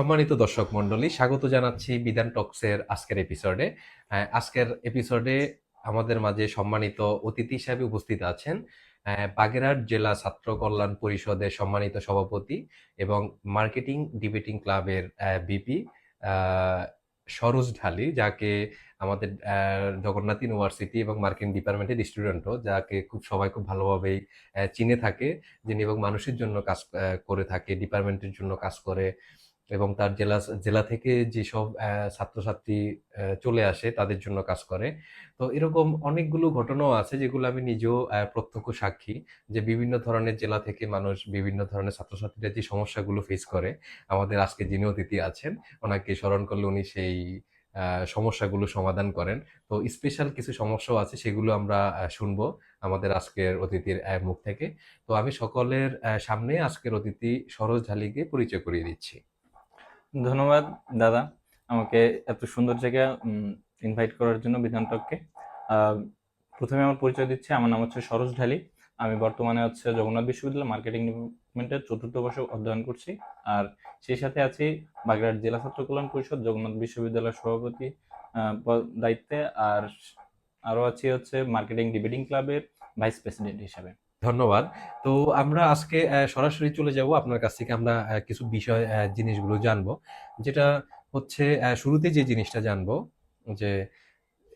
সম্মানিত দর্শক মণ্ডলী, স্বাগত জানাচ্ছি বিধান টক্সের আজকের এপিসোডে। আজকের এপিসোডে আমাদের মাঝে সম্মানিত অতিথি হিসাবে উপস্থিত আছেন বাগেরহাট জেলা ছাত্র কল্যাণ পরিষদের সম্মানিত সভাপতি এবং মার্কেটিং ডিবেটিং ক্লাবের বিপি সরোজ ঢালি, যাকে আমাদের জগন্নাথ ইউনিভার্সিটি এবং মার্কেটিং ডিপার্টমেন্টের স্টুডেন্টও যাকে সবাই খুব ভালোভাবেই চিনে থাকে, যিনি এবং মানুষের জন্য কাজ করে থাকে, ডিপার্টমেন্টের জন্য কাজ করে এবং তার জেলা জেলা থেকে যেসব ছাত্রছাত্রী চলে আসে তাদের জন্য কাজ করে। তো এরকম অনেকগুলো ঘটনাও আছে যেগুলো আমি নিজেও প্রত্যক্ষ সাক্ষী, যে বিভিন্ন ধরনের জেলা থেকে মানুষ, বিভিন্ন ধরনের ছাত্রছাত্রীরা যে সমস্যাগুলো ফেস করে, আমাদের আজকে যিনি অতিথি আছেন ওনাকে স্মরণ করলে উনি সেই সমস্যাগুলো সমাধান করেন। তো স্পেশাল কিছু সমস্যাও আছে, সেগুলো আমরা শুনবো আমাদের আজকের অতিথির মুখ থেকে। তো আমি সকলের সামনে আজকের অতিথি সরোজ ঢালিকে পরিচয় করিয়ে দিচ্ছি। ধন্যবাদ দাদা, আমাকে এত সুন্দর জায়গায় ইনভাইট করার জন্য বিধান টককে। প্রথমে আমার পরিচয় দিচ্ছি, আমার নাম হচ্ছে সরোজ ঢালি। আমি বর্তমানে জগন্নাথ বিশ্ববিদ্যালয় মার্কেটিং ডিপার্টমেন্টের ৪র্থ বর্ষে অধ্যয়ন করছি। আর সেই সাথে আছি বাগেরহাট জেলা ছাত্র কল্যাণ পরিষদ জগন্নাথ বিশ্ববিদ্যালয়ের সভাপতি দায়িত্বে। আর আরও আছি মার্কেটিং ডিবেটিং ক্লাবের ভাইস প্রেসিডেন্ট হিসাবে। ধন্যবাদ। তো আমরা আজকে সরাসরি চলে যাব আপনার কাছ থেকে। আমরা কিছু বিষয় জিনিসগুলো জানবো, যেটা হচ্ছে শুরুতে যে জিনিসটা জানবো, যে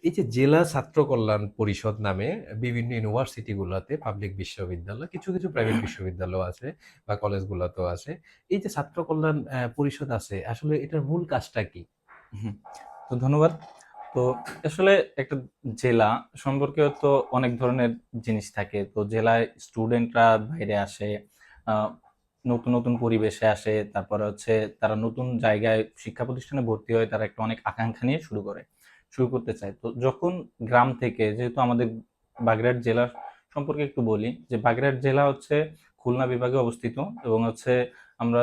এই যে জেলা ছাত্র কল্যাণ পরিষদ নামে বিভিন্ন ইউনিভার্সিটি গুলাতে, পাবলিক বিশ্ববিদ্যালয়, কিছু কিছু প্রাইভেট বিশ্ববিদ্যালয় আছে বা কলেজগুলোতেও আছে, এই যে ছাত্র কল্যাণ পরিষদ আছে, আসলে এটার মূল কাজটা কি? তো ধন্যবাদ। তো আসলে একটা জেলা সম্পর্কে তো অনেক ধরনের জিনিস থাকে। তো জেলায় স্টুডেন্টরা বাইরে আসে, নতুন নতুন পরিবেশে আসে, তারপরে তারা নতুন জায়গায় শিক্ষা প্রতিষ্ঠানে ভর্তি হয়, তারা একটা অনেক আকাঙ্ক্ষা নিয়ে শুরু করতে চায়। তো যখন গ্রাম থেকে, যেহেতু আমাদের বাগেরহাট জেলা সম্পর্কে একটু বলি, যে বাগেরহাট জেলা খুলনা বিভাগে অবস্থিত এবং আমরা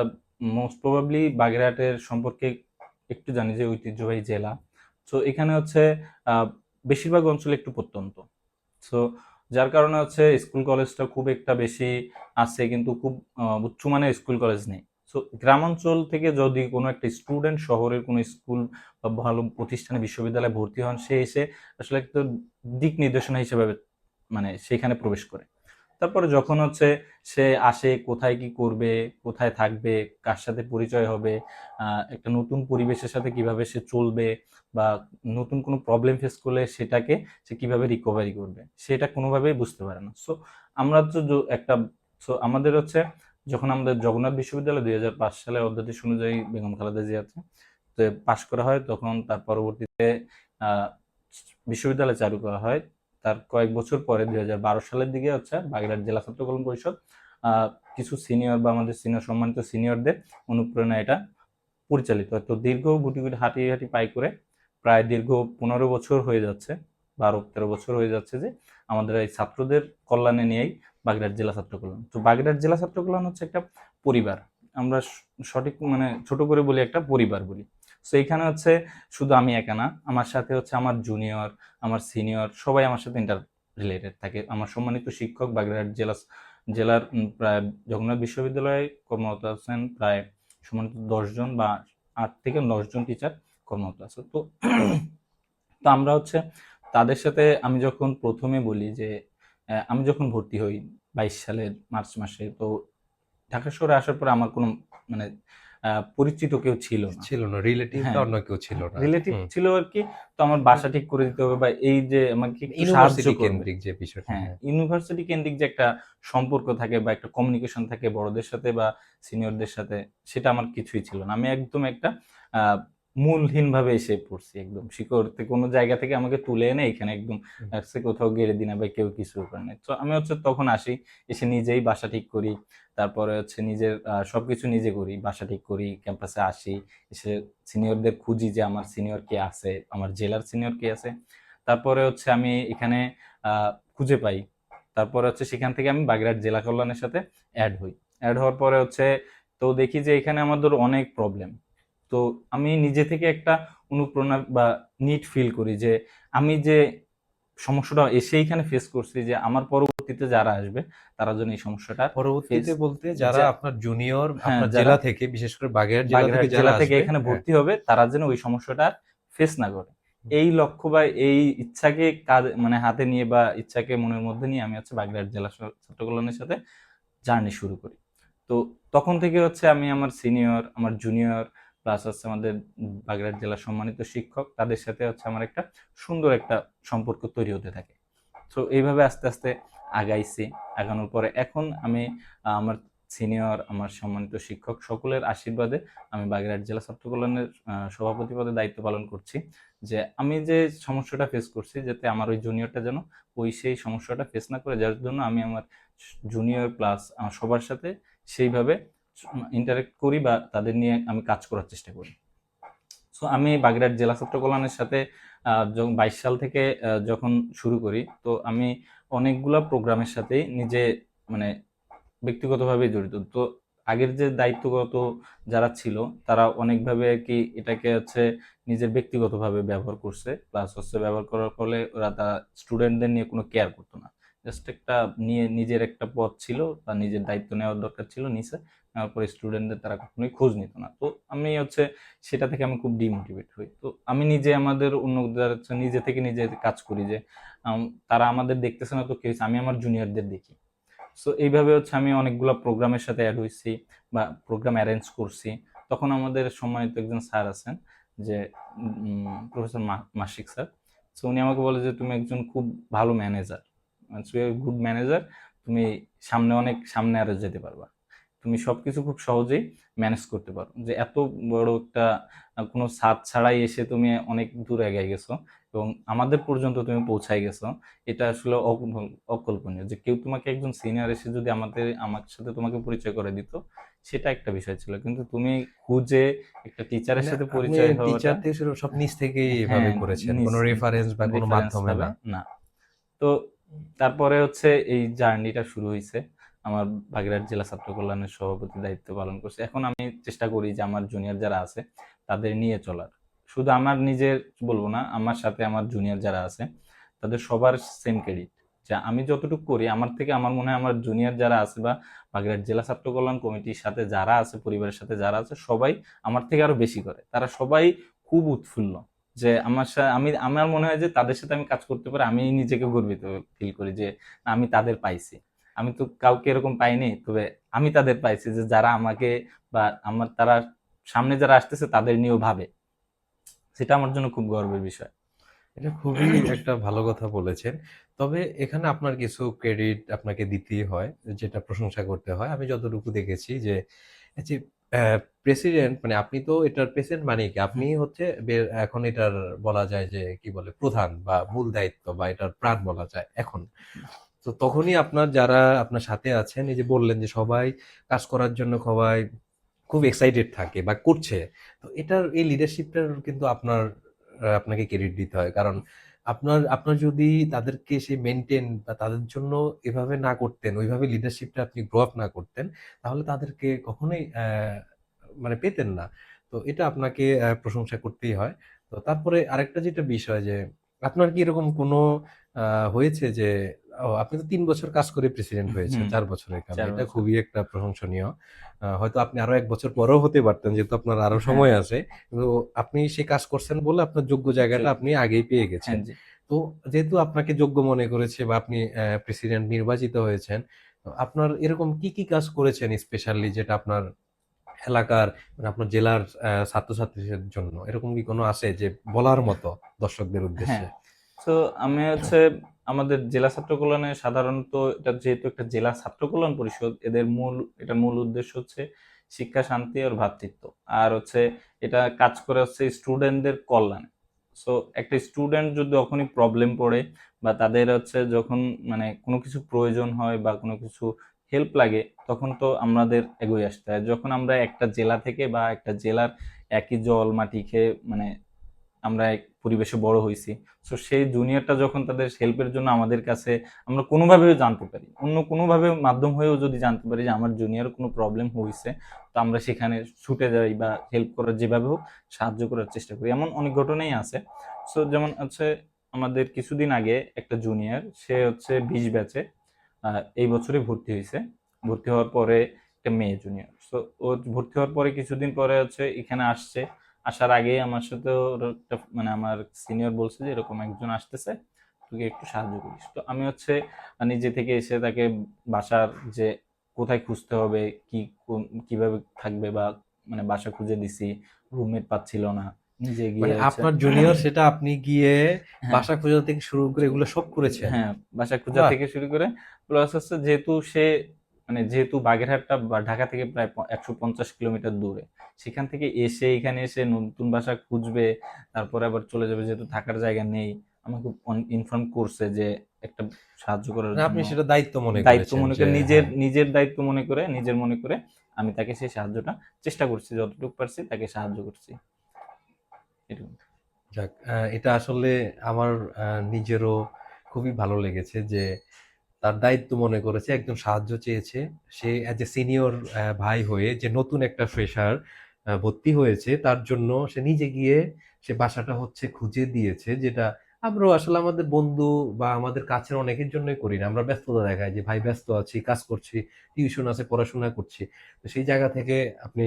মোস্ট প্রবাবলি বাগেরহাটের সম্পর্কে একটু জানি যে ঐতিহ্যবাহী জেলা। তো এখানে বেশিরভাগ অঞ্চলে একটু প্রত্যন্ত। তো যার কারণে স্কুল কলেজটা খুব একটা বেশি আছে, কিন্তু খুব উচ্চমানের স্কুল কলেজ নেই। তো গ্রামাঞ্চল থেকে যদি কোনো একটা স্টুডেন্ট শহরের কোনো স্কুল বা ভালো প্রতিষ্ঠানে, বিশ্ববিদ্যালয়ে ভর্তি হন, সে এসে আসলে একটা দিক নির্দেশনা হিসেবে মানে সেখানে প্রবেশ করে। তারপরে যখন সে আসে, কোথায় কি করবে, কোথায় থাকবে, কার সাথে পরিচয় হবে, একটা নতুন পরিবেশের সাথে কিভাবে সে চলবে, বা নতুন কোনো প্রবলেম ফেস করলে সেটাকে সে কিভাবে রিকভারি করবে, সেটা কোনোভাবেই বুঝতে পারে না। সো আমরা একটা সো আমাদের যখন আমাদের জগন্নাথ বিশ্ববিদ্যালয় 2005 সালে অধ্যাদেশ অনুযায়ী বেগম খালেদা জিয়াতে পাশ করা হয়, তখন তার পরবর্তীতে বিশ্ববিদ্যালয় চালু করা হয়। তার কয়েক বছর পরে 2012 সালের দিকে বাগেরহাট জেলা ছাত্র কল্যাণ পরিষদ কিছু সিনিয়র বা আমাদের সম্মানিত সিনিয়রদের অনুপ্রেরণা এটা পরিচালিত হয়। তো দীর্ঘ গুটি গুটি হাঁটি হাঁটি পাই করে প্রায় দীর্ঘ 15 বছর হয়ে যাচ্ছে, 12-13 বছর হয়ে যাচ্ছে, যে আমাদের এই ছাত্রদের কল্যাণে নিয়েই বাগেরহাট জেলা ছাত্র কল্যাণ। তো বাগেরহাট জেলা ছাত্র কল্যাণ একটা পরিবার। আমরা সঠিক ছোট করে বলি, একটা পরিবার বলি। তো এইখানে শুধু আমি একা না, আমার সাথে আমার জুনিয়র, আমার সিনিয়র সবাই আমার সাথে ইন্টার রিলেটেড থাকে। আমার সম্মানিত শিক্ষক বাগেরহাট জেলার প্রায় জগন্নাথ বিশ্ববিদ্যালয়ে কর্মরত আছেন প্রায় সম্মানিত 10 জন বা 8 থেকে 9 জন টিচার কর্মরত আছে। তো তো আমরা তাদের সাথে, আমি যখন প্রথমে বলি যে আমি যখন ভর্তি হই 22 সালের মার্চ মাসে, তো ঢাকা শহরে আসার পরে আমার কোনো মানে পরিচিত কেউ ছিল না। ছিল না, রিলেটিভ বা হ্যাঁ, অন্য কেউ ছিল না। রিলেটিভ ছিল আর কি। তো আমার বাসা ঠিক করে দিতে হবে, বা এই যে আমাকে একটু সাহায্য ইউনিভার্সিটি করবে। কেন্দ্রিক যে বিষয়টা, হ্যাঁ, হ্যাঁ। ইউনিভার্সিটি কেন্দ্রিক যে একটা সম্পর্ক থাকে বা একটা কমিউনিকেশন থাকে বড়দের সাথে বা সিনিয়রদের সাথে, সেটা আমার কিছুই ছিল না। আমি একদম একটা আহ মূলহীন ভাবে এসে পড়ছি, একদম শিকড় থেকে কোনো জায়গা থেকে আমাকে তুলে এনে এখানে একদম কোথাও গেড়ে দিনা বা কেউ কিছু করে নাই। তো আমি তখন আসি, এসে নিজেই বাসা ঠিক করি, তারপরে নিজের সবকিছু নিজে করি, বাসা ঠিক করি, ক্যাম্পাসে আসি, এসে সিনিয়রদের খুঁজি যে আমার সিনিয়র কে আছে, আমার জেলার সিনিয়র কে আছে। তারপরে আমি এখানে খুঁজে পাই। তারপরে সেখান থেকে আমি বাগেরহাট জেলা কল্যাণের সাথে অ্যাড হওয়ার পরে তো দেখি যে এখানে আমাদের অনেক প্রবলেম। তো আমি নিজে থেকে একটা অনুপ্রেরণা বা নিড ফিল করি যে আমি যে সমস্যাটা এসে ফেস করছি, যে আমার পরবর্তীতে যারা আসবে তারা যেন এই সমস্যাটা ফেস, পরবর্তীতে বলতে যারা আপনার জুনিয়র হ্যাঁ, আপনার যারা জেলা থেকে, বিশেষ করে বাগেরহাট জেলা থেকে বাগেরহাট যারা জেলা থেকে আসবে, এখানে হ্যাঁ। ভর্তি হবে, তারা যেন ওই সমস্যাটা ফেস না করে, এই লক্ষ্য বা এই ইচ্ছাকে কাজ মানে হাতে নিয়ে বা ইচ্ছাকে মনের মধ্যে নিয়ে আমি বাগেরহাট জেলা ছাত্র কল্যাণের সাথে জার্নি শুরু করি। তো তখন থেকে আমি আমার সিনিয়র, আমার জুনিয়র, প্লাস আমাদের বাগেরহাট জেলার সম্মানিত শিক্ষক, তাদের সাথে আমার একটা সুন্দর একটা সম্পর্ক তৈরি হতে থাকে। তো এইভাবে আস্তে আস্তে আগাইছি। আগানোর পরে এখন আমি আমার সিনিয়র, আমার সম্মানিত শিক্ষক সকলের আশীর্বাদে আমি বাগেরহাট জেলা ছাত্র কল্যাণের সভাপতি পদে দায়িত্ব পালন করছি। যে আমি যে সমস্যাটা ফেস করছি, যাতে আমার ওই জুনিয়রটা যেন সেই সমস্যাটা ফেস না করে, যার জন্য আমি আমার জুনিয়র প্লাস সবার সাথে সেইভাবে ইন্টারেক্ট করি বা তাদের নিয়ে আমি কাজ করার চেষ্টা করি। সো আমি বাগেরহাট জেলা ছাত্র কল্যাণের সাথে 22 সাল থেকে যখন শুরু করি, তো আমি অনেকগুলা প্রোগ্রামের সাথে নিজে মানে ব্যক্তিগতভাবে জড়িত। তো আগের যে দায়িত্বগত যারা ছিল, তারা অনেকভাবে আর কি এটাকে নিজের ব্যক্তিগতভাবে ব্যবহার করছে, প্লাস ব্যবহার করার ফলে ওরা তারা স্টুডেন্টদের নিয়ে কোনো কেয়ার করতো না। জাস্ট একটা নিয়ে নিজের একটা পথ ছিল বা নিজের দায়িত্ব নেওয়ার দরকার ছিল, নিছে, নেওয়ার পরে স্টুডেন্টদের তারা কখনোই খোঁজ নিত না। তো আমি সেটা থেকে আমি খুব ডিমোটিভেট হই। তো আমি নিজে আমাদের অন্যদের নিজে থেকে নিজে কাজ করি, যে তারা আমাদের দেখতেছে না তো কি হয়েছে, আমি আমার জুনিয়রদের দেখি। সো এইভাবে আমি অনেকগুলো প্রোগ্রামের সাথে অ্যাড হয়েছি বা প্রোগ্রাম অ্যারেঞ্জ করছি। তখন আমাদের সম্মানিত একজন স্যার আছেন, যে প্রফেসর মাসিক স্যার। সো উনি আমাকে বলে যে তুমি একজন খুব ভালো ম্যানেজার, গুড ম্যানেজার, তুমি অনেক সামনে আরো যেতে পারবা, তুমি সবকিছু খুব সহজেই ম্যানেজ করতে পারো, যে এত বড় একটা কোনো সাথ ছাড়াই এসে তুমি অনেক দূর এগিয়ে গেছো এবং আমাদের পর্যন্ত তুমি পৌঁছাই গেছো। এটা আসলে অকল্পনীয়, যে কেউ তোমাকে একজন সিনিয়র এসে যদি আমার সাথে তোমাকে পরিচয় করে দিত, সেটা একটা বিষয় ছিল, কিন্তু তুমি খুঁজে একটা টিচারের মানে সাথে আপনি পরিচয় হওয়াটা, টিচার থেকে শুরু সব নিজ থেকেই এভাবে হ্যাঁ, করেছেন, নিজ কোনো রেফারেন্স বা কোনো রেফারেন্স মাধ্যমে ভাবে না? না। তো তারপরে এই জার্নিটা শুরু হয়েছে। আমার বাগেরহাট জেলা ছাত্র কল্যাণের সভাপতি দায়িত্ব পালন করছে। এখন আমি চেষ্টা করি যে আমার জুনিয়র যারা আছে তাদের নিয়ে চলার। শুধু আমার নিজের বলবো না, আমার সাথে আমার জুনিয়র যারা আছে তাদের সবার সেম ক্রেডিট। যে আমি যতটুকু করি, আমার থেকে আমার মনে হয় আমার জুনিয়র যারা আছে বা বাগেরহাট জেলা ছাত্র কল্যাণ কমিটির সাথে যারা আছে, পরিবারের সাথে যারা আছে, সবাই আমার থেকে আরো বেশি করে। তারা সবাই খুব উৎফুল্ল, যে আমার মনে হয় যে তাদের সাথে আমি কাজ করতে পারি, আমি নিজেকে গর্বিত ফিল করি যে আমি তাদের পাইছি। আমি তো কাউকে এরকম পাইনি, তবে আমি তাদের পাইছি যে যারা আমাকে বা তারা সামনে যারা আসতেছে তাদের নিয়েও ভাবে। সেটা আমার জন্য খুব গর্বের বিষয়। এটা খুবই একটা ভালো কথা বলেছেন। তবে এখানে আপনার কিছু ক্রেডিট আপনাকে দিতেই হয়, যেটা প্রশংসা করতে হয়। আমি যতটুকু দেখেছি যে, এই যে প্রেসিডেন্ট, মানে আপনি তো এটার প্রেসিডেন্ট মানে কি? আপনি হচ্ছে এখন এটার বলা যায় যে কি বলে, প্রধান বা মূল দায়িত্ব বা এটার প্রাণ বলা যায় এখন। তো তখনই আপনার যারা আপনার সাথে আছেন, এই যে বললেন যে সবাই কাজ করার জন্য সবাই খুব এক্সাইটেড থাকে বা করছে। তো এটার এই লিডারশিপটার কিন্তু আপনাকে ক্রেডিট দিতে হয়। কারণ আপনার যদি তাদেরকে সেই মেইনটেইন বা তাদের জন্য এভাবে না করতেন, ওইভাবে লিডারশিপটা আপনি গ্রো আপ না করতেন, তাহলে তাদেরকে কখনোই মানে পেতেন না। তো এটা আপনাকে প্রশংসা করতেই হয়। তো তারপরে আরেকটা যেটা বিষয় যে, আপনার কি এরকম কোনো হয়েছে যে, আপনি তো ৩ বছর কাজ করে প্রেসিডেন্ট হয়েছেন হুম, ৪ বছরের কাজে। 4 এটা বছর। খুবই একটা প্রশংসনীয়। হয়তো আপনি আরো ১ বছর পরেও হতে পারতেন, যেহেতু আপনার আরো হ্যাঁ, সময় আছে। কিন্তু আপনি সে কাজ করছেন বলে আপনার যোগ্য জায়গাটা যোগ- আপনি আগেই পেয়ে হ্যাঁ, গেছেন। জি। তো যেহেতু আপনাকে যোগ্য মনে করেছে বা আপনি প্রেসিডেন্ট নির্বাচিত হয়েছেন, তো আপনার এরকম কি, কি কাজ করেছেন স্পেশালি, যেটা আপনার এলাকার, মানে আপনার জেলার ছাত্রছাত্রীদের জন্য এরকম কি কোনো আছে যে বলার মতো দর্শকদের হ্যাঁ, উদ্দেশ্যে? তো আমি আমাদের জেলা ছাত্র কল্যাণে সাধারণত, এটা যেহেতু একটা জেলা ছাত্র কল্যাণ পরিষদ, এটার মূল উদ্দেশ্য শিক্ষা, শান্তি আর ভ্রাতৃত্ব। আর এটা কাজ করে স্টুডেন্টদের কল্যাণে। সো একটা স্টুডেন্ট যদি যখনই প্রবলেম পড়ে বা তাদের যখন মানে কোনো কিছু প্রয়োজন হয় বা কোনো কিছু হেল্প লাগে, তখন তো আমাদের এগিয়ে আসতে হয়। যখন আমরা একটা জেলা থেকে বা একটা জেলার একই জল মাটি খেয়ে মানে আমরা এক পরিবেশে বড় হয়েছি, সো সেই জুনিয়রটা যখন তাদের হেল্পের জন্য আমাদের কাছে, আমরা কোনোভাবেও জানতে পারি, অন্য কোনোভাবে মাধ্যম হয়েও যদি জানতে পারি যে আমার জুনিয়র কোনো প্রবলেম হয়েছে, তো আমরা সেখানে ছুটে যাই বা হেল্প করার যেভাবে হোক সাহায্য করার চেষ্টা করি। এমন অনেক ঘটনাই আছে। সো যেমন আমাদের কিছুদিন আগে একটা জুনিয়র, সে হচ্ছে 20 ব্যাচে, এই বছরে ভর্তি হয়েছে। ভর্তি হওয়ার পরে একটা মেয়ে জুনিয়র, তো ও ভর্তি হওয়ার পরে কিছুদিন পরে হচ্ছে এখানে আসছে। আসার আগেই আমার সাথে ওর মানে আমার সিনিয়র বলছে যে এরকম একজন আসতেছে, তুই একটু সাহায্য করিস। তো আমি হচ্ছে নিজে থেকে এসে তাকে বাসার যে কোথায় খুঁজতে হবে, কিভাবে থাকবে বা মানে বাসা খুঁজে দিছি, রুমমেট পাচ্ছিল না, নিজে গিয়ে মানে হচ্ছে আপনার জুনিয়র সেটা আপনি গিয়ে হ্যাঁ বাসা খোঁজা থেকে শুরু করে এগুলো সব করেছেন? হ্যাঁ বাসা খোঁজা বাহ! থেকে শুরু করে, প্লাস হচ্ছে যেহেতু সে মানে যেহেতু বাগেরহাটটা বা ঢাকা থেকে প্রায় 150 কিলোমিটার দূরে, সেখান থেকে এসে এখানে এসে নতুন বাসা খুঁজবে, তারপরে আবার চলে যাবে, যেহেতু থাকার জায়গা নেই। আমাকে ইনফর্ম করছে যে একটা সাহায্য করার মানে জন্য, আপনি সেটা দায়িত্ব মনে দায়িত্ব করেছেন মনে যে করে, নিজের হ্যাঁ, নিজের দায়িত্ব মনে করে, নিজের মনে করে আমি তাকে সেই সাহায্যটা চেষ্টা করছি, যতটুকু পারছি তাকে সাহায্য করছি, এটুকু। যাক এটা আসলে আমার নিজেরও খুবই ভালো লেগেছে যে তার দায়িত্ব মনে করেছে, একজন সাহায্য চেয়েছে। সে অ্যাজ এ সিনিয়র ভাই হয়ে যে নতুন একটা ফ্রেশার ভর্তি হয়েছে তার জন্য সে নিজে গিয়ে সে বাসাটা হচ্ছে খুঁজে দিয়েছে, যেটা আমরাও আসলে আমাদের বন্ধু বা আমাদের কাছের অনেকের জন্যই করি না। আমরা ব্যস্ততা দেখাই যে ভাই ব্যস্ত আছি, কাজ করছি, টিউশন আছে, পড়াশোনা করছি। তো সেই জায়গা থেকে আপনি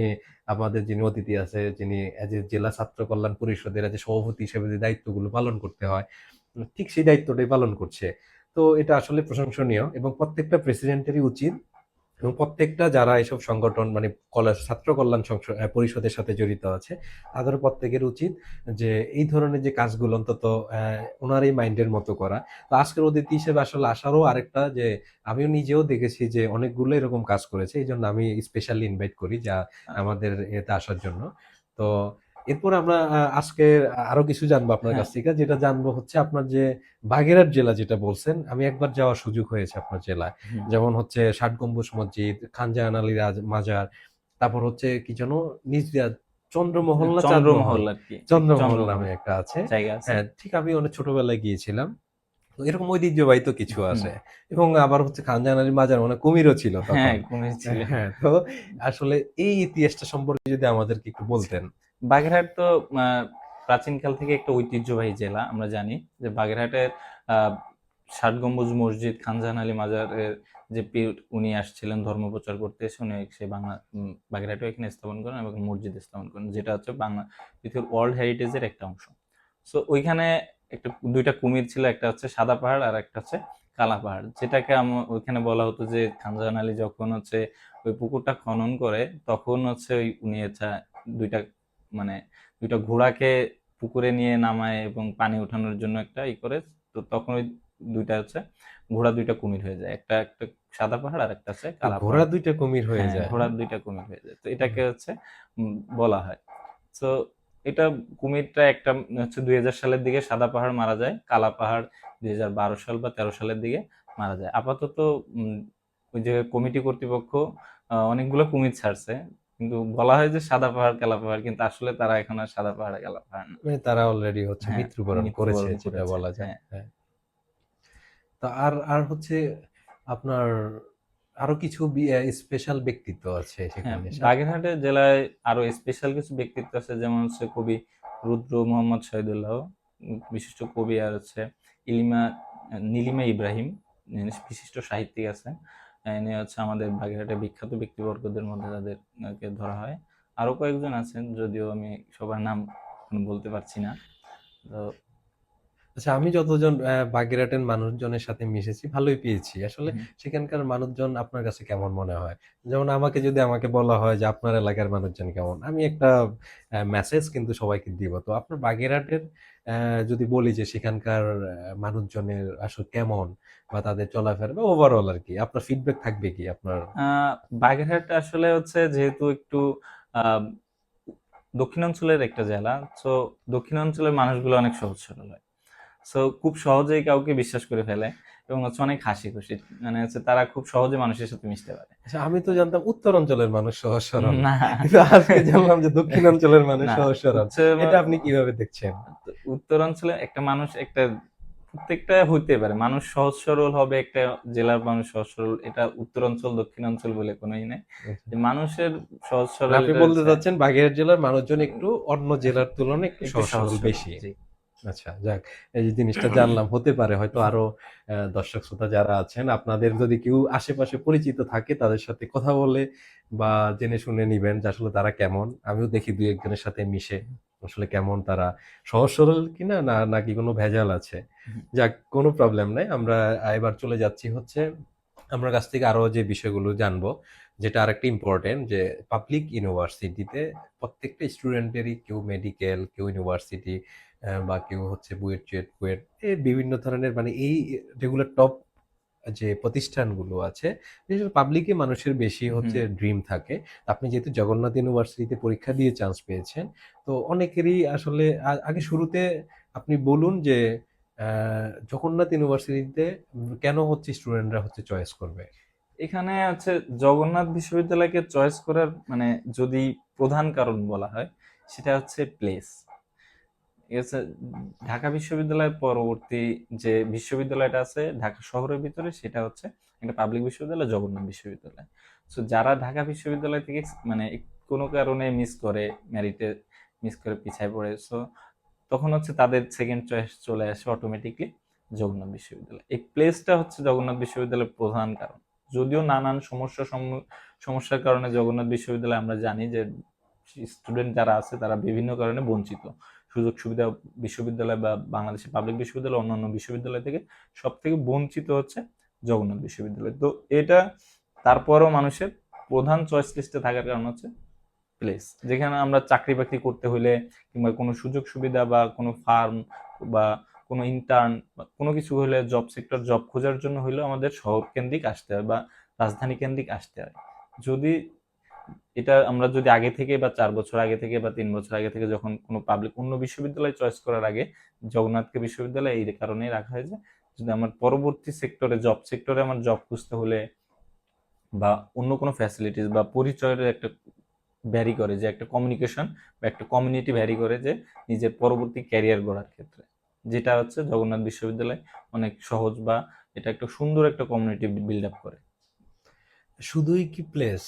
আমাদের যিনি অতিথি আছে, যিনি অ্যাজ এ জেলা ছাত্র কল্যাণ পরিষদের অ্যাজ এ সভাপতি হিসেবে যে দায়িত্বগুলো পালন করতে হয়, ঠিক সেই দায়িত্বটাই পালন করছে। তো এটা আসলে প্রশংসনীয় এবং প্রত্যেকটা প্রেসিডেন্টেরই উচিত এবং প্রত্যেকটা যারা এসব সংগঠন মানে ছাত্র কল্যাণ পরিষদের সাথে জড়িত আছে তাদের প্রত্যেকের উচিত যে এই ধরনের যে কাজগুলো অন্তত ওনারই মাইন্ডের মতো করা। তো আজকের অতিথি হিসেবে আসলে আসারও আরেকটা যে আমিও নিজেও দেখেছি যে অনেকগুলো এরকম কাজ করেছে, এই জন্য আমি স্পেশালি ইনভাইট করি যা আমাদের এতে আসার জন্য। তো এরপর আমরা আজকে আরো কিছু জানবো আপনার হ্যাঁ। কাছ থেকে। যেটা জানবো হচ্ছে আপনার যে বাগেরহাট জেলা যেটা বলছেন, আমি একবার যাওয়ার সুযোগ হয়েছে আপনার জেলায়। হুম। যেমন হচ্ছে ষাট গম্বুজ মসজিদ, খানজাহান আলী মাজার, তারপর হচ্ছে কি যেন নিজ দিয়া চন্দ্রমহল না চাঁদমহল, চন্দ্রমহল আর কি, চন্দ্রমহল নামে চন্দ্রমহল একটা আছে। জায়গা আছে। হ্যাঁ ঠিক, আমি অনেক ছোটবেলায় গিয়েছিলাম। তো এরকম ঐতিহ্যবাহী তো কিছু হুম। আছে এবং আবার হচ্ছে খানজাহান আলী মাজার মানে কুমিরও ছিল হ্যাঁ, তখন। কুমির ছিল। হ্যাঁ, তো আসলে এই ইতিহাসটা সম্পর্কে যদি আমাদেরকে একটু বলতেন। বাগেরহাট তো প্রাচীনকাল থেকে একটা ঐতিহ্যবাহী জেলা। আমরা জানি যে বাগেরহাটের আহ, ষাট গম্বুজ মসজিদ, খানজাহান আলী মাজারের যে পীর উনি আসছিলেন ধর্ম প্রচার করতে এসে, উনি সে বাংলা বাগেরহাটও এখানে স্থাপন করেন এবং মসজিদ স্থাপন করেন, যেটা হচ্ছে বাংলা পৃথিবীর ওয়ার্ল্ড হেরিটেজের একটা অংশ। সো ওইখানে একটা দুইটা কুমির ছিল, একটা হচ্ছে সাদা পাহাড় আর একটা হচ্ছে কালা পাহাড়, যেটাকে ওইখানে বলা হতো যে খানজাহান আলী যখন হচ্ছে ওই পুকুরটা খনন করে, তখন হচ্ছে ওই উনি হচ্ছে দুইটা মানে দুইটা ঘোড়াকে পুকুরে নিয়ে নামায় এবং পানি ওঠানোর জন্য একটা ই করে। তো তখন ওই দুইটা হচ্ছে ঘোড়া দুইটা কুমির হয়ে যায়, একটা একটা সাদা পাহাড় আর একটা হচ্ছে তো কালা ঘোড়া পাহাড়। দুইটা কুমির হয়ে হ্যাঁ, যায়, ঘোড়ার হ্যাঁ? দুইটা কুমির হয়ে যায়, তো হুম। এটাকে হচ্ছে বলা হয়। তো এটা কুমিরটা একটা হচ্ছে 2000 সালের দিকে সাদা পাহাড় মারা যায়, কালা পাহাড় 2012 সাল বা 13 সালের দিকে মারা যায়। আপাতত উম, ওই যে কমিটি কর্তৃপক্ষ অনেকগুলো কুমির ছাড়ছে, কিন্তু বলা হয় যে সাদা পাহাড় কালা পাহাড়, কিন্তু আসলে তারা এখন আর সাদা পাহাড় কালা পাহাড় না। মানে তারা অলরেডি হচ্ছে হ্যাঁ, মৃত্যুবরণ করেছে মৃত্যুবরণ যেটা করেছে। বলা যায়। হ্যাঁ। হ্যাঁ। তো আর আর হচ্ছে আপনার আরো কিছু স্পেশাল ব্যক্তিত্ব আছে হ্যাঁ, সেখানে। বাগেরহাটে জেলায় আরো স্পেশাল কিছু ব্যক্তিত্ব আছে, যেমন হচ্ছে কবি রুদ্র মোহাম্মদ শহীদুল্লাহ, বিশিষ্ট কবি, আর হচ্ছে ইলিমা নীলিমা ইব্রাহিম, বিশিষ্ট সাহিত্যিক আছে। ইনি হচ্ছে আমাদের বাগেরহাটের বিখ্যাত ব্যক্তিবর্গদের মধ্যে তাদেরকে ধরা হয়। আরো কয়েকজন আছেন, যদিও আমি সবার নাম এখন বলতে পারছি না। তো আচ্ছা, আমি যতজন বাগেরহাটের মানুষজনের সাথে মিশেছি ভালোই পেয়েছি। আসলে হুম, সেখানকার মানুষজন আপনার কাছে কেমন মনে হয়? যেমন আমাকে বলা হয় যে আপনার এলাকার মানুষজন কেমন? আমি একটা মেসেজ কিন্তু সবাইকে দিব। তো আপনার বাগেরহাটের যদি বলি যে সেখানকার মানুষজনের আসলে কেমন বা তাদের চলাফেরা বা ওভারঅল আরকি আপনার ফিডব্যাক থাকবে কি আপনার? আহ বাগেরহাট আসলে হচ্ছে যেহেতু একটু আহ দক্ষিণাঞ্চলের একটা জেলা, তো দক্ষিণাঞ্চলের মানুষগুলো অনেক সহজ সরল হয়। সো খুব সহজেই কাউকে বিশ্বাস করে ফেলে এবং হচ্ছে অনেক হাসি খুশি, মানে হচ্ছে তারা খুব সহজে মানুষের সাথে মিশতে পারে। আচ্ছা, আমি তো জানতাম উত্তর অঞ্চলের মানুষ সহজ সরল। না, কিন্তু আজকে জানলাম যে দক্ষিণাঞ্চলের মানুষ না, সহজ সরল। হচ্ছে এটা আপনি কিভাবে দেখছেন? উত্তরাঞ্চলে একটা মানুষ একটা প্রত্যেকটা হইতে পারে, মানুষ সহজ সরল হবে, একটা জেলার মানুষ সহজ সরল, এটা উত্তরাঞ্চল দক্ষিণাঞ্চল বলে কোনোই নাই। যে মানুষের সহজ মানে সরল আপনি এটা বলতে হচ্ছে চাচ্ছেন বাগেরহাট জেলার মানুষজন একটু অন্য জেলার তুলনায় একটু একটু সহজ সহজ সরল সরল, বেশি। জি। আচ্ছা, যাক, এই যে জিনিসটা জানলাম, হতে পারে হয়তো আরো দর্শক শ্রোতা যারা আছেন, আপনাদের যদি কেউ আশেপাশে পরিচিত থাকে তাদের সাথে কথা বলে বা জেনে শুনে নিবেন যে আসলে তারা কেমন। আমিও দেখি দুই একজনের সাথে মিশে আসলে কেমন তারা, সহজ সরল কিনা না নাকি কোনো ভেজাল আছে। যাক, কোনো প্রবলেম নাই। আমরা এবার চলে যাচ্ছি হচ্ছে আপনার কাছ থেকে আরো যে বিষয়গুলো জানবো, যেটা আরেকটা ইম্পর্টেন্ট, যে পাবলিক ইউনিভার্সিটিতে প্রত্যেকটা স্টুডেন্টেরই কেউ মেডিকেল, কেউ ইউনিভার্সিটি বা কেউ হচ্ছে বুয়েট, চুয়েট, কুয়েট, এই বিভিন্ন ধরনের মানে এই যেগুলো টপ যে প্রতিষ্ঠানগুলো আছে, বিশেষ করে পাবলিকে মানুষের বেশি হচ্ছে ড্রিম থাকে। আপনি যেহেতু জগন্নাথ ইউনিভার্সিটিতে পরীক্ষা দিয়ে চান্স পেয়েছেন, তো অনেকেরই আসলে আগে শুরুতে আপনি বলুন যে জগন্নাথ ইউনিভার্সিটিতে কেন হচ্ছে স্টুডেন্টরা হচ্ছে চয়েস করবে? এখানে হচ্ছে জগন্নাথ বিশ্ববিদ্যালয়কে চয়েস করার মানে যদি প্রধান কারণ বলা হয় সেটা হচ্ছে প্লেস। ঠিক আছে, ঢাকা বিশ্ববিদ্যালয়ের পরবর্তী যে বিশ্ববিদ্যালয়টা আছে ঢাকা শহরের ভিতরে সেটা হচ্ছে একটা পাবলিক বিশ্ববিদ্যালয়, জগন্নাথ বিশ্ববিদ্যালয়। সো যারা ঢাকা বিশ্ববিদ্যালয় থেকে মানে কোনো কারণে মিস করে, মেরিটে মিস করে পিছায় পড়ে, সো তখন হচ্ছে তাদের সেকেন্ড চয়েস চলে আসে অটোমেটিকলি জগন্নাথ বিশ্ববিদ্যালয়। এই প্লেসটা হচ্ছে জগন্নাথ বিশ্ববিদ্যালয়ের প্রধান কারণ। যদিও নানান সমস্যার কারণে জগন্নাথ বিশ্ববিদ্যালয় আমরা জানি যে স্টুডেন্ট যারা আছে তারা বিভিন্ন কারণে বঞ্চিত। সুযোগ সুবিধা বিশ্ববিদ্যালয় বা বাংলাদেশের পাবলিক বিশ্ববিদ্যালয় অন্যান্য বিশ্ববিদ্যালয় থেকে সব থেকে বঞ্চিত হচ্ছে জগন্নাথ বিশ্ববিদ্যালয়। তো এটা তারপরও মানুষের প্রধান চয়েস লিস্টে থাকার কারণ হচ্ছে প্লেস। যেখানে আমরা চাকরি বাকরি করতে হলে কিংবা কোনো সুযোগ সুবিধা বা কোনো ফার্ম বা কোনো ইন্টার্ন বা কোনো কিছু হলে, জব সেক্টর জব খোঁজার জন্য হলেও আমাদের শহর কেন্দ্রিক আসতে হয় বা রাজধানী কেন্দ্রিক আসতে হয়। যদি এটা আমরা যদি আগে থেকে বা 4 বছর আগে থেকে বা 3 বছর আগে থেকে যখন কোনো পাবলিক অন্য বিশ্ববিদ্যালয় চয়েস করার আগে জগন্নাথকে বিশ্ববিদ্যালয় এই কারণেই রাখা হয়েছে, যদি আমার পরবর্তী সেক্টরে জব সেক্টরে আমার জব খুঁজতে হলে বা অন্য কোনো ফ্যাসিলিটিস বা পরিচয়ের একটা ভ্যারি করে, যে একটা কমিউনিকেশন বা একটা কমিউনিটি ভ্যারি করে যে নিজের পরবর্তী ক্যারিয়ার গড়ার ক্ষেত্রে, যেটা হচ্ছে জগন্নাথ বিশ্ববিদ্যালয় অনেক সহজ বা এটা একটা সুন্দর একটা কমিউনিটি বিল্ড আপ করে। শুধুই কি প্লেস?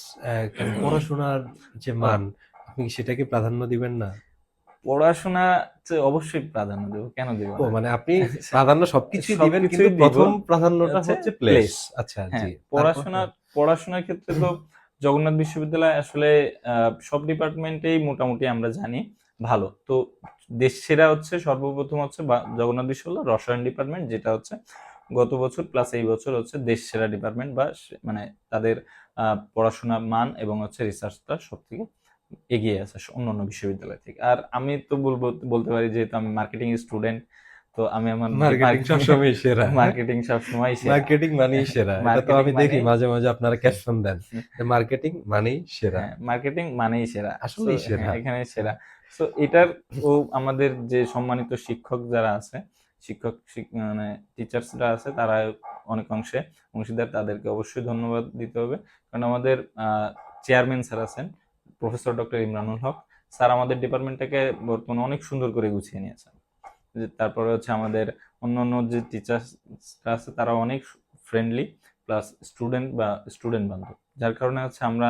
কেন পড়াশোনার যে মান, আপনি কি সেটাকে প্রাধান্য দিবেন না? পড়াশোনা অবশ্যই প্রাধান্য দেবো, কেন দেবো ও না? মানে আপনি প্রাধান্য সবকিছুই দিবেন, কিন্তু সবকিছুই দিব প্রথম প্রাধান্যটা হচ্ছে হচ্ছে প্লেস। প্লেস। আচ্ছা, হ্যাঁ, জি। তারপর? হ্যাঁ। পড়াশোনার ক্ষেত্রে তো জগন্নাথ বিশ্ববিদ্যালয় আসলে সব ডিপার্টমেন্টেই মোটামুটি আমরা জানি ভালো। তো দেশ সেরা হচ্ছে সর্বপ্রথম হচ্ছে জগন্নাথ বিশ্ববিদ্যালয় রসায়ন ডিপার্টমেন্ট, যেটা হচ্ছে গত বছর প্লাস এই বছর হচ্ছে দেশ সেরা ডিপার্টমেন্ট বা মানে তাদের পড়াশোনার মান এবং হচ্ছে রিসার্চটা সব থেকে এগিয়ে আছে অন্যান্য বিশ্ববিদ্যালয় থেকে। আর আমি তো বলতে পারি যেহেতু আমি মার্কেটিং স্টুডেন্ট, তো আমি আমার মার্কেটিং সবসময় সেরা, হ্যাঁ? মার্কেটিং সবসময় সেরা। মার্কেটিং মানেই সেরা। এটা তো মার্কেটিং আমি দেখি মানেই মাঝে, মাঝে আপনারা ক্যাপশন দেন। যে মার্কেটিং মানেই সেরা। হ্যাঁ, মার্কেটিং মানেই সেরা। সো আসলেই হ্যাঁ, সেরা। এখানে হ্যাঁ। সেরা। সো এটার ও আমাদের যে সম্মানিত শিক্ষক যারা আছে, মানে টিচার্সরা আছে, তারা অনেক অংশে অংশীদার, তাদেরকে অবশ্যই ধন্যবাদ দিতে হবে। কারণ আমাদের চেয়ারম্যান স্যার আছেন প্রফেসর ডক্টর ইমরানুল হক স্যার, আমাদের ডিপার্টমেন্টটাকে বর্তমানে অনেক সুন্দর করে গুছিয়ে নিয়েছেন। তারপরে হচ্ছে আমাদের অন্যান্য যে টিচার্সরা আছে তারা অনেক ফ্রেন্ডলি প্লাস স্টুডেন্ট বান্ধব, যার কারণে হচ্ছে আমরা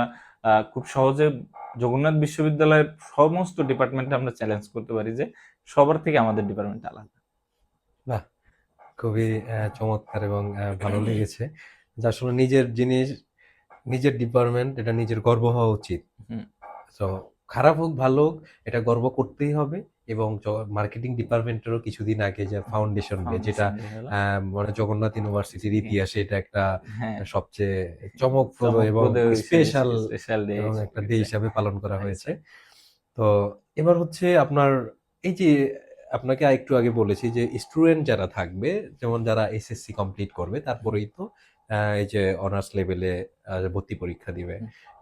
খুব সহজে জগন্নাথ বিশ্ববিদ্যালয়ের সমস্ত ডিপার্টমেন্টে আমরা চ্যালেঞ্জ করতে পারি যে সবার থেকে আমাদের ডিপার্টমেন্ট আলাদা। বাহ! খুবই চমৎকার এবং ভালো লেগেছে। যে আসলে নিজের জিনিস, নিজের ডিপার্টমেন্ট, এটা নিজের গর্ব হওয়া উচিত। হুম, তো খারাপ হোক ভালো হোক, এটা গর্ব করতেই হবে। এবং মার্কেটিং ডিপার্টমেন্টেরও কিছুদিন আগে যে ফাউন্ডেশন ডে, যেটা ফাউন্ডেশন ডে হলো মানে জগন্নাথ ইউনিভার্সিটির ইতিহাসে এটা একটা হ্যাঁ সবচেয়ে চমকপ্রদ এবং চমকপ্রদ স্পেশাল স্পেশাল ডে এবং একটা ডে হিসাবে পালন করা হয়েছে। তো এবার হচ্ছে আপনার এই যে, আপনাকে একটু আগে বলেছি যে স্টুডেন্ট যারা থাকবে, যেমন যারা এসএসসি কমপ্লিট করবে তারপরেই তো এই যে অনার্স লেভেলে ভর্তি পরীক্ষা দিবে।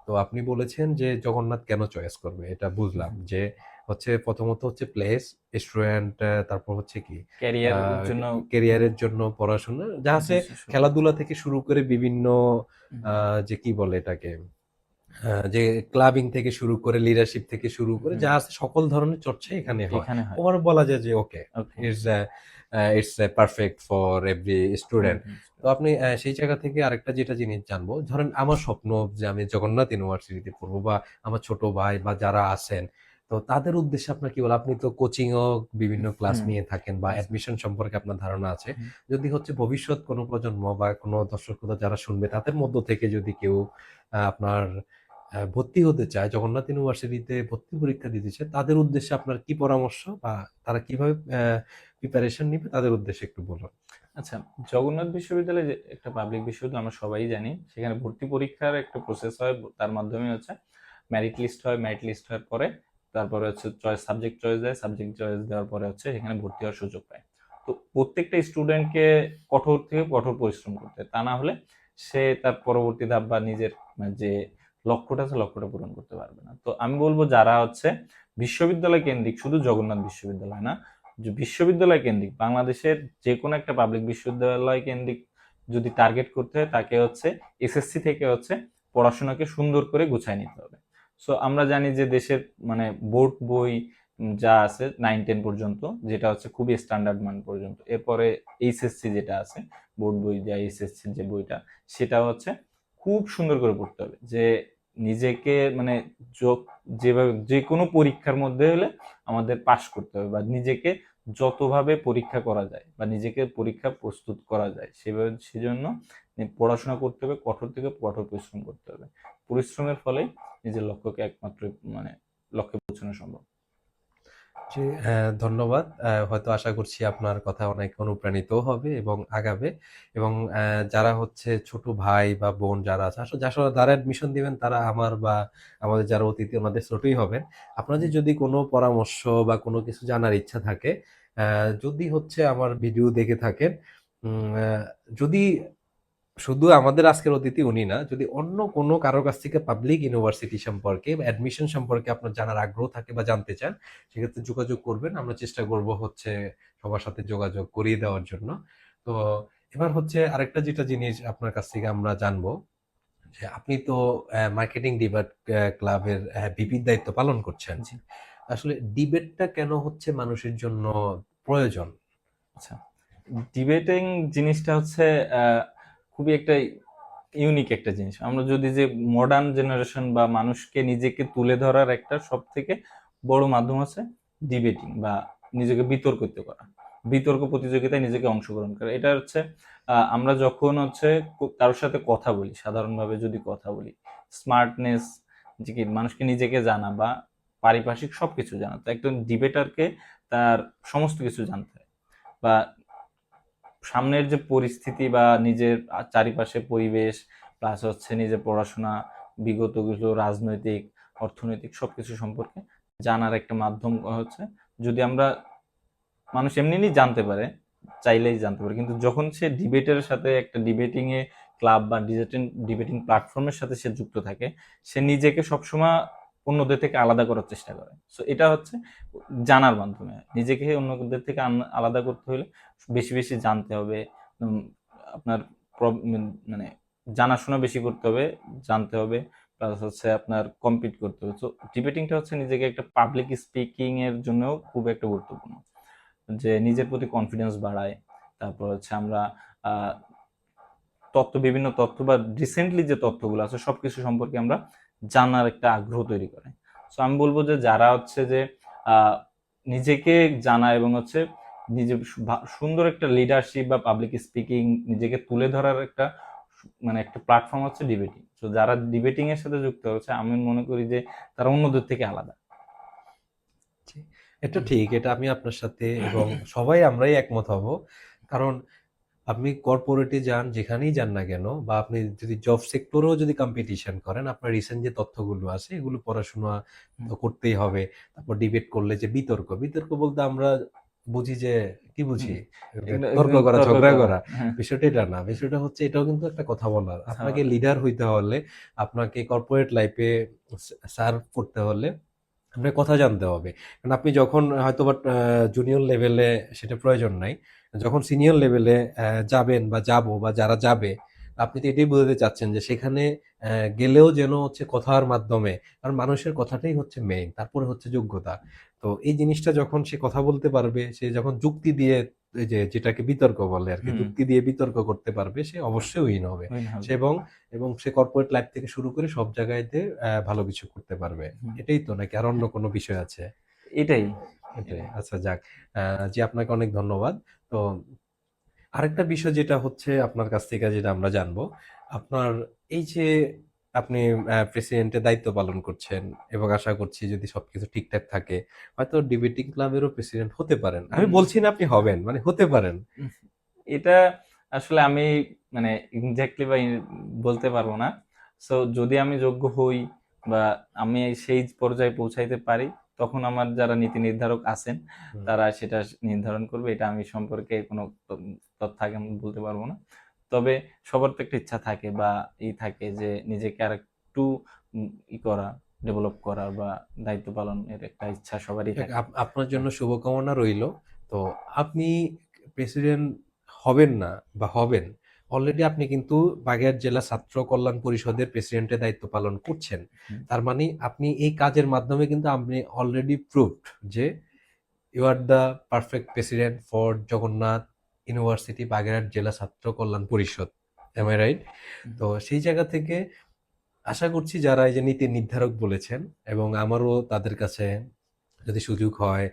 তো আপনি বলেছেন যে জগন্নাথ কেন চয়েস করবে, এটা বুঝলাম যে হচ্ছে প্রথমত হচ্ছে প্লেস, স্টুডেন্ট, তারপর হচ্ছে কি ক্যারিয়ারের জন্য কেরিয়ারের জন্য পড়াশোনা, যা আছে খেলাধুলা থেকে শুরু করে বিভিন্ন যে কি বলে এটাকে, যে ক্লাবিং থেকে শুরু করে লিডারশিপ থেকে শুরু করে যা আছে সকল ধরনের চর্চাই এখানে হয়। এখানে হয়। ওভার বলা যায় যে okay, okay. It's perfect for every student. তো আপনি সেই জায়গা থেকে আরেকটা যেটা জিনিস জানবো, ধরেন আমার স্বপ্ন যে আমি জগন্নাথ ইউনিভার্সিটিতে পড়বো, বা আমার ছোট ভাই বা যারা আছেন তো তাদের উদ্দেশ্যে আপনার কি বলে, আপনি তো কোচিং ও বিভিন্ন ক্লাস হুম। নিয়ে থাকেন বা আচ্ছা। অ্যাডমিশন সম্পর্কে আপনার ধারণা আছে, হুম। যদি হচ্ছে ভবিষ্যৎ কোনো প্রজন্ম বা কোনো দর্শক শ্রোতা যারা শুনবে তাদের মধ্য থেকে যদি কেউ আপনার ভর্তি হতে চায়, জগন্নাথ ইউনিভার্সিটিতে ভর্তি পরীক্ষা দিতে চায়, তাদের উদ্দেশ্যে আপনার কি পরামর্শ বা তারা কিভাবে প্রিপারেশন নিবে তাদের উদ্দেশ্যে একটু বলুন। আচ্ছা, জগন্নাথ বিশ্ববিদ্যালয় যে একটা পাবলিক বিশ্ববিদ্যালয় আমরা সবাই জানি, সেখানে ভর্তি পরীক্ষার একটা প্রসেস হয়, তার মাধ্যমে হচ্ছে মেরিট লিস্ট হয়, মেরিট লিস্ট হওয়ার পরে তারপরে হচ্ছে সাবজেক্ট চয়েস দেয়, সাবজেক্ট চয়েস দেওয়ার পরে হচ্ছে সেখানে ভর্তি হওয়ার সুযোগ পায়। তো প্রত্যেকটা স্টুডেন্টকে কঠোর থেকে কঠোর পরিশ্রম করতে হয়, তা না হলে সে তার পরবর্তী ধাপ বা নিজের যে লক্ষ্যটা আছে লক্ষ্যটা পূরণ করতে পারবে না। তো আমি বলবো যারা হচ্ছে বিশ্ববিদ্যালয় কেন্দ্রিক, শুধু জগন্নাথ বিশ্ববিদ্যালয় না, যে বিশ্ববিদ্যালয় কেন্দ্রিক বাংলাদেশের যে কোনো একটা পাবলিক বিশ্ববিদ্যালয় কেন্দ্রিক যদি টার্গেট করতে হয়, তাকে হচ্ছে এসএসসি থেকে হচ্ছে পড়াশোনাকে সুন্দর করে গুছায় নিতে হবে। সো আমরা জানি যে দেশের মানে বোর্ড বই যা আছে 9-10 পর্যন্ত, যেটা হচ্ছে খুবই স্ট্যান্ডার্ড মান পর্যন্ত, এরপরে এইচএসসি যেটা আছে, বোর্ড বই যা এইচএসসি যে বইটা, সেটা হচ্ছে খুব সুন্দর করে পড়তে হবে, যে নিজেকে মানে যেভাবে যে কোনো পরীক্ষার মধ্যে হলে আমাদের পাশ করতে হবে, বা নিজেকে যতভাবে পরীক্ষা করা যায় বা নিজেকে পরীক্ষা প্রস্তুত করা যায় সেভাবে, সেজন্য পড়াশোনা করতে হবে, কঠোর থেকে কঠোর পরিশ্রম করতে হবে। পরিশ্রমের ফলে নিজের লক্ষ্যকে একমাত্র মানে লক্ষ্যে পৌঁছানো সম্ভব। জি, ধন্যবাদ। হয়তো আশা করছি আপনার কথা অনেক অনুপ্রাণিত হবে এবং আগাবে, এবং যারা হচ্ছে ছোট ভাই বা বোন যারা আছে, আসলে যারা অ্যাডমিশন দিবেন তারা আমার বা আমাদের যারা অতিথি ওনাদের ছোটই হবেন। আপনাদের যদি কোনো পরামর্শ বা কোনো কিছু জানার ইচ্ছা থাকে, যদি হচ্ছে আমার ভিডিও দেখে থাকেন, যদি শুধু আমাদের আজকের অতিথি উনি না, যদি অন্য কোনো কারো কাছ থেকে পাবলিক ইউনিভার্সিটি সম্পর্কে বা অ্যাডমিশন সম্পর্কে আপনার জানার আগ্রহ থাকে বা জানতে চান, সেক্ষেত্রে যোগাযোগ করবেন। আমরা চেষ্টা করব হচ্ছে সবার সাথে যোগাযোগ করিয়ে দেওয়ার জন্য। তো এবার হচ্ছে আরেকটা যেটা জিনিস আপনার কাছ থেকে আমরা জানবো, যে আপনি তো মার্কেটিং ডিবেট ক্লাবের ভিপির দায়িত্ব পালন করছেন। জি। আসলে ডিবেটটা কেন হচ্ছে মানুষের জন্য প্রয়োজন? আচ্ছা, ডিবেটিং জিনিসটা হচ্ছে খুবই একটা ইউনিক একটা জিনিস। আমরা যদি যে মডার্ন জেনারেশন বা মানুষকে নিজেকে তুলে ধরার একটা সব থেকে বড় মাধ্যম হচ্ছে ডিবেটিং, বা নিজেকে বিতর্কিত করা, বিতর্ক প্রতিযোগিতায় নিজেকে অংশগ্রহণ করা। এটা হচ্ছে আমরা যখন হচ্ছে কারোর সাথে কথা বলি, সাধারণভাবে যদি কথা বলি, স্মার্টনেস, যে কি মানুষকে নিজেকে জানা বা পারিপার্শ্বিক সবকিছু জানা, তো একজন ডিবেটারকে তার সমস্ত কিছু জানতে হয়, বা সামনের যে পরিস্থিতি বা নিজের চারিপাশের পরিবেশ, প্লাস হচ্ছে নিজের পড়াশোনা, বিগত কিছু রাজনৈতিক, অর্থনৈতিক সবকিছু সম্পর্কে জানার একটা মাধ্যম হচ্ছে, যদি আমরা, মানুষ এমনি জানতে পারে, চাইলেই জানতে পারে, কিন্তু যখন সে ডিবেটের সাথে একটা ডিবেটিং এ ক্লাব বা ডিবেটিং প্ল্যাটফর্মের সাথে সে যুক্ত থাকে, সে নিজেকে সবসময় অন্যদের থেকে আলাদা করার চেষ্টা করে। সো এটা হচ্ছে জানার মাধ্যমে নিজেকে অন্যদের থেকে আলাদা করতে হলে বেশি বেশি জানতে হবে। উম, আপনার মানে জানাশোনা বেশি করতে হবে, জানতে হবে, প্লাস হচ্ছে আপনার কম্পিট করতে হবে। তো ডিবেটিংটা হচ্ছে নিজেকে একটা পাবলিক স্পিকিং এর জন্য খুব একটা গুরুত্বপূর্ণ, যে নিজের প্রতি কনফিডেন্স বাড়ায়। তারপর হচ্ছে আমরা আহ, বিভিন্ন তথ্য বা রিসেন্টলি যে তথ্যগুলো আছে সবকিছু সম্পর্কে আমরা জানার একটা আগ্রহ তৈরি করে। সো আমি বলবো যে যারা হচ্ছে যে আহ, নিজেকে জানা এবং হচ্ছে নিজে সুন্দর একটা লিডারশিপ বা পাবলিক স্পিকিং, নিজেকে তুলে ধরার একটা মানে একটা প্ল্যাটফর্ম হচ্ছে ডিবেটিং। তো যারা ডিবেটিং এর সাথে যুক্ত হচ্ছে, আমি মনে করি যে তারা অন্যদের থেকে আলাদা। জি, এটা ঠিক। এটা আমি আপনার সাথে এবং সবাই আমরাই একমত হব। কারণ আপনি কর্পোরেটে যান, যেখানেই যান না কেন, বা আপনি যদি জব সেক্টরেও যদি কম্পিটিশন করেন, আপনার রিসেন্ট যে তথ্যগুলো আছে এগুলো পড়াশোনা হুম। তো করতেই হবে। তারপর ডিবেট করলে যে বিতর্ক, বিতর্ক বলতে আমরা বুঝি যে কি হুম। বুঝি? তর্ক করা, তর্ক ঝগড়া করা। করা। হ্যাঁ। বিষয়টা এটা না। বিষয়টা হচ্ছে এটাও কিন্তু একটা কথা বলার। আপনাকে তাহলে লিডার হইতে হলে, আপনাকে কর্পোরেট লাইফে সার্ভ করতে হলে আপনার কথা জানতে হবে। কারণ আপনি যখন হয়তোবা জুনিয়র লেভেলে সেটা প্রয়োজন নাই। যখন সিনিয়র লেভেলে যাবেন বা যাবো বা যারা যাবে, আপনি তো এটাই বোঝাতে চাচ্ছেন যে সেখানে গেলেও যেন হচ্ছে কথার মাধ্যমে, কারণ মানুষের কথাটাই হচ্ছে মেইন, তারপরে হচ্ছে যোগ্যতা। তো এই জিনিসটা যখন সে কথা বলতে পারবে, সে যখন যুক্তি দিয়ে এই যে যেটাকে বিতর্ক বলে আর কি, হুম। যুক্তি দিয়ে বিতর্ক করতে পারবে সে অবশ্যই উইন হবে। উইন হবে। সে এবং সে কর্পোরেট লাইফ থেকে শুরু করে সব জায়গায়তে ভালো কিছু করতে পারবে। হুম। এটাই তো, নাকি আর অন্য কোনো বিষয় আছে? এটাই এটাই। এটাই। আচ্ছা যাক। জি, আপনাকে অনেক ধন্যবাদ। তো আরেকটা বিষয় যেটা হচ্ছে আপনার কাছ থেকে যেটা আমরা জানবো, আপনার এই যে আপনি প্রেসিডেন্টের দায়িত্ব পালন করছেন এবং আশা করছি যদি সবকিছু ঠিকঠাক থাকে হয়তো ডিবেটিং ক্লাবেরও প্রেসিডেন্ট হতে পারেন। আমি উম, বলছি না আপনি হবেন, মানে হতে পারেন। উম, এটা আসলে আমি মানে এক্স্যাক্টলি বা বলতে পারবো না। সো যদি আমি যোগ্য হই বা আমি সেই পর্যায়ে পৌঁছাইতে পারি, তখন আমার যারা নীতি নির্ধারক আছেন হুম। তারা সেটা নির্ধারণ করবে। এটা আমি সম্পর্কে কোনো তথ্য আগে আমি বলতে পারবো না। তবে সবার তো একটা ইচ্ছা থাকে বা থাকে যে নিজেকে আর একটু করা, ডেভেলপ করা বা দায়িত্ব পালনের একটা ইচ্ছা সবারই যাক, থাকে। আপনার জন্য শুভকামনা রইলো। তো আপনি প্রেসিডেন্ট হবেন না বা হবেন, অলরেডি আপনি কিন্তু বাগেরহাট জেলা ছাত্র কল্যাণ পরিষদের প্রেসিডেন্টের দায়িত্ব পালন করছেন। হুম, তার মানে আপনি এই কাজের মাধ্যমে কিন্তু আপনি অলরেডি প্রুভড যে you are the perfect president for Jagannath university Bagerhat জেলা ছাত্র কল্যাণ পরিষদ। Um hmm, I right? Hmm, তো সেই জায়গা থেকে আশা করছি যারা এই যে নীতি নির্ধারক বলেছেন, এবং আমারও তাদের কাছে যদি সুযোগ হয়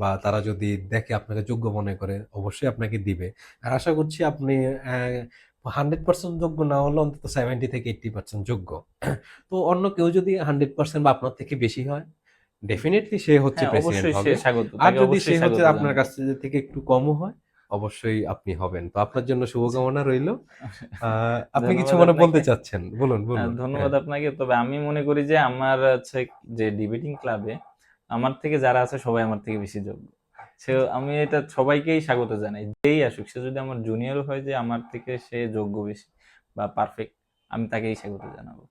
বা তারা যদি দেখে আপনাকে যোগ্য মনে করে অবশ্যই আপনাকে দিবে। আর আশা করছি আপনি 100% যোগ্য না হলে অন্তত 70 থেকে 80% যোগ্য। তো অন্য কেউ যদি 100% বা আপনার থেকে বেশি হয়, হুম। ডেফিনিটলি সে হচ্ছে হ্যাঁ, প্রেসিডেন্ট অবশ্যই সে হবে। স্বাগত। আর তাকে যদি সে অবশ্যই হচ্ছে স্বাগত আপনার জানাবো। কাছ থেকে একটু কমও হয়, অবশ্যই আপনি হবেন। তো আপনার জন্য আচ্ছা। শুভকামনা রইলো। আপনি কিছু ধন্যবাদ মনে আপনাকে। বলতে চাচ্ছেন? বলুন, বলুন। ধন্যবাদ হ্যাঁ। আপনাকে। তবে আমি মনে করি যে আমার হচ্ছে যে ডিবেটিং ক্লাবে আমার থেকে যারা আছে সবাই আমার থেকে বেশি যোগ্য। সে আমি এটা সবাইকেই স্বাগত জানাই। যেই আসুক, সে যদি আমার জুনিয়র হয় যে আমার থেকে সে যোগ্য বেশি বা পারফেক্ট, আমি তাকেই স্বাগত জানাবো।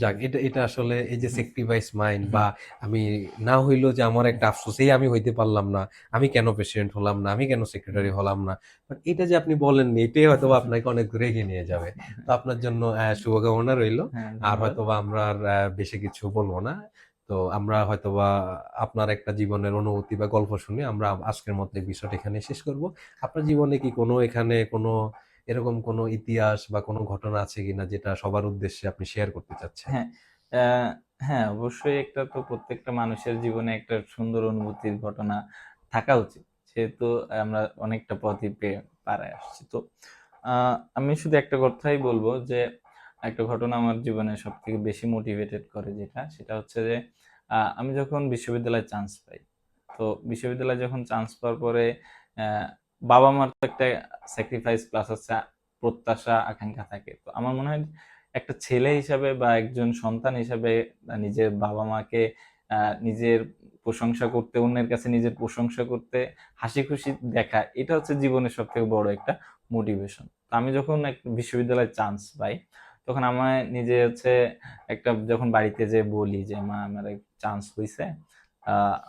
যাক, এটা এটা আসলে এই যে হুম, স্যাক্রিফাইস মাইন্ড, হুম, বা আমি না হইলো যে আমার একটা আফসোস, এই আমি হইতে পারলাম না, আমি কেন প্রেসিডেন্ট হলাম না, আমি কেন হুম, সেক্রেটারি হলাম না, বাট এটা যে আপনি বলেননি এটাই হয়তো বা আপনাকে অনেক দূরে এগিয়ে নিয়ে যাবে। তো আপনার জন্য শুভকামনা রইলো। হ্যাঁ, আর ধন্যবাদ। হয়তো বা আমরা আর বেশি কিছু বলবো না। তো আমরা হয়তো বা আপনার একটা জীবনের অনুভূতি বা গল্প শুনে আমরা আজকের মতো এই বিষয়টা এখানে শেষ করব। আপনার জীবনে কি কোনো এখানে কোনো এরকম কোনো ইতিহাস বা কোনো ঘটনা আছে কিনা যেটা সবার উদ্দেশ্যে আপনি শেয়ার করতে চাচ্ছেন? হ্যাঁ, আহ, হ্যাঁ, অবশ্যই একটা তো প্রত্যেকটা মানুষের জীবনে একটা সুন্দর অনুভূতির ঘটনা থাকা উচিত। যেহেতু আমরা অনেকটা পথই পাড়ায় আসছি। তো আমি শুধু একটা কথাই বলবো যে একটা ঘটনা আমার জীবনে সব থেকে বেশি মোটিভেটেড করে, যেটা সেটা হচ্ছে যে আমি যখন বিশ্ববিদ্যালয়ে চান্স পাই, তো বিশ্ববিদ্যালয়ে যখন চান্স পাওয়ার পরে আহ, বাবা মার তো একটা স্যাক্রিফাইস প্লাস হচ্ছে প্রত্যাশা আকাঙ্ক্ষা থাকে। তো আমার মনে হয় একটা ছেলে হিসাবে বা একজন সন্তান হিসাবে নিজের বাবা মাকে নিজের প্রশংসা করতে, অন্যের কাছে নিজের প্রশংসা করতে, হাসি খুশি দেখা, এটা হচ্ছে জীবনের সব থেকে বড় একটা মোটিভেশন। তো আমি যখন এক বিশ্ববিদ্যালয়ে চান্স পাই, তখন আমার নিজে হচ্ছে একটা, যখন বাড়িতে যে বলি যে মা আমার চান্স হয়েছে,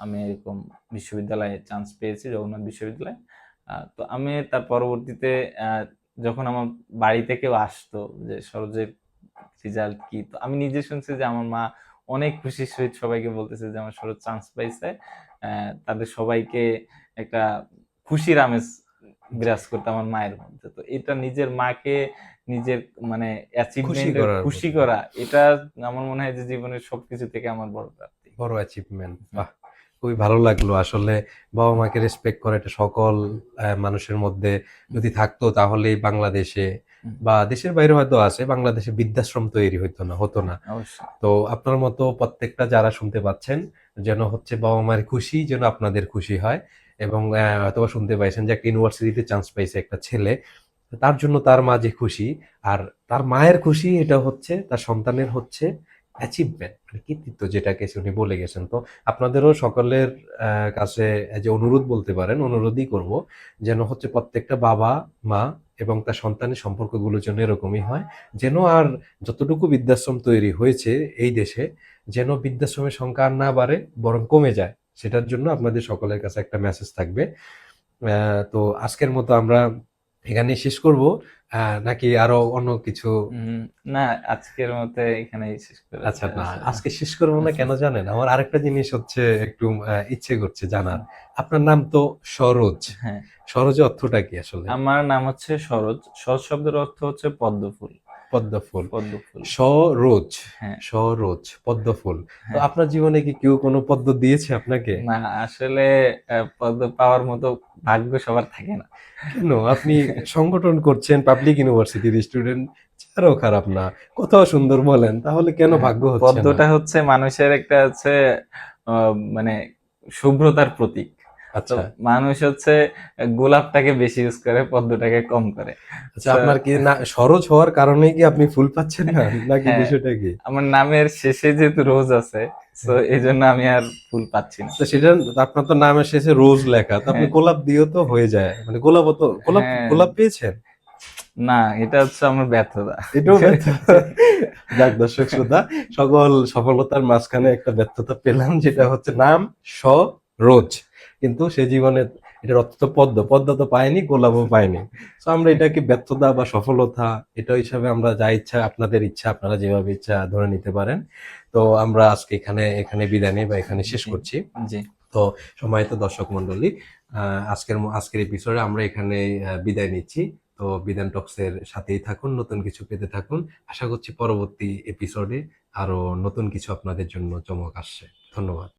আমি এরকম বিশ্ববিদ্যালয়ে চান্স পেয়েছি, জগন্নাথ বিশ্ববিদ্যালয়ে। তো আমি তার পরবর্তীতে আহ, যখন আমার বাড়িতে কেউ আসতো যে সরোজের রেজাল্ট কি, তো আমি নিজে শুনছি যে আমার মা অনেক খুশির সহিত সবাইকে বলতেছে যে আমার সরোজ চান্স পাইছে। তাদের সবাইকে একটা খুশির আমেজ বিরাজ করতে আমার মায়ের মধ্যে। তো এটা নিজের মাকে নিজের মানে খুশি অ্যাচিভমেন্টের করার খুশি মতো। করা, এটা আমার মনে হয় যে জীবনের সবকিছু থেকে আমার বড় প্রাপ্তি। বড় অ্যাচিভমেন্ট। হুম, বাহ! খুবই ভালো লাগলো। আসলে বাবা-মাকে রেসপেক্ট করা এটা সকল মানুষের মধ্যে হুম, যদি থাকতো তাহলেই বাংলাদেশে হুম, বা দেশের বাইরে হয়তো আছে, বাংলাদেশে বৃদ্ধাশ্রম তৈরি হইতো না, হতো হ্যাঁ, না। অবশ্যই। তো আপনার মতো প্রত্যেকটা যারা শুনতে পাচ্ছেন, যেন হচ্ছে বাবা-মায়ের খুশি যেন আপনাদের খুশি হয়, এবং হয়তোবা শুনতে পাইছেন যে একটা ইউনিভার্সিটিতে চান্স পাইছে একটা ছেলে। তার জন্য তার মা যে খুশি, আর তার মায়ের খুশি এটা হচ্ছে তার সন্তানের হচ্ছে অ্যাচিভমেন্ট, মানে কৃতিত্ব যেটাকে উনি বলে গেছেন। তো আপনাদেরও সকলের কাছে যে অনুরোধ বলতে পারেন, অনুরোধই করব যেন হচ্ছে প্রত্যেকটা বাবা মা এবং তার সন্তানের সম্পর্কগুলো যেন এরকমই হয়, যেন আর যতটুকু বৃদ্ধাশ্রম তৈরি হয়েছে এই দেশে, যেন বৃদ্ধাশ্রমের সংখ্যা আর না বাড়ে বরং কমে যায়। সেটার জন্য আপনাদের সকলের কাছে একটা মেসেজ থাকবে। তো আজকের মতো আমরা এখানে শেষ করব নাকি আরো অন্য কিছু? উম, না, আজকের মতো এখানেই শেষ করে আচ্ছা, না আসলে। আজকে শেষ করবো না কেন জানেন? আমার আরেকটা জিনিস হচ্ছে একটু ইচ্ছে করছে জানার। আপনার নাম তো সরোজ। হ্যাঁ, সরোজ অর্থটা কি আসলে? আমার নাম হচ্ছে সরোজ। সরোজ শব্দের অর্থ হচ্ছে পদ্ম ফুল। পদ্ম ফুল। পদ্ম ফুল। সরোজ, হ্যাঁ, সরোজ পদ্ম ফুল। তো হ্যাঁ। আপনার জীবনে কি কেউ কোনো পদ্ম দিয়েছে আপনাকে? না, আসলে পদ্ম পাওয়ার মতো ভাগ্য সবার থাকে না। কেন? আপনি সংগঠন করছেন, পাবলিক ইউনিভার্সিটির স্টুডেন্ট, চেহারাও খারাপ না, কথাও সুন্দর বলেন, তাহলে কেন হ্যাঁ, ভাগ্য হচ্ছে না? পদ্মটা হচ্ছে মানুষের একটা হচ্ছে মানে শুভ্রতার প্রতীক। তো আচ্ছা, মানুষ হচ্ছে গোলাপটাকে বেশি ইউজ করে, পদ্মটাকে কম করে। আচ্ছা So, আপনার কি না সরোজ হওয়ার কারণে কি আপনি ফুল পাচ্ছেন না? নাকি হ্যাঁ, বিষয়টা কি? আমার নামের শেষে যেহেতু রোজ আছে, তো হ্যাঁ। এই জন্য আমি আর ফুল পাচ্ছি না। তো সেটা আপনার তো নামের শেষে রোজ লেখা। তো আপনি হ্যাঁ, গোলাপ দিয়েও তো হয়ে যায়। মানে গোলাপও তো গোলাপ হ্যাঁ, গোলাপ পেয়েছেন? না, এটা হচ্ছে আমার ব্যর্থতা। এটাও ব্যর্থতা। যাক দর্শক শ্রোতা, সকল সফলতার মাঝখানে একটা ব্যর্থতা পেলাম, যেটা হচ্ছে নাম সরোজ। কিন্তু সে জীবনে এটার অর্থ তো পদ্ম। পদ্ম তো পায়নি, গোলাপও পায়নি। তো আমরা এটাকে ব্যর্থতা বা সফলতা এটা হিসাবে আমরা যা ইচ্ছা, আপনাদের ইচ্ছা, আপনারা যেভাবে ইচ্ছা ধরে নিতে পারেন। তো আমরা আজকে এখানে বিদায় নেই বা এখানে শেষ জি, করছি। জি, তো সম্মানিত দর্শক মন্ডলী, আজকের এপিসোডে আমরা এখানে বিদায় নিচ্ছি। তো বিধান টক্সের সাথেই থাকুন, নতুন কিছু পেতে থাকুন। আশা করছি পরবর্তী এপিসোডে আরো নতুন কিছু আপনাদের জন্য চমক আসছে। ধন্যবাদ।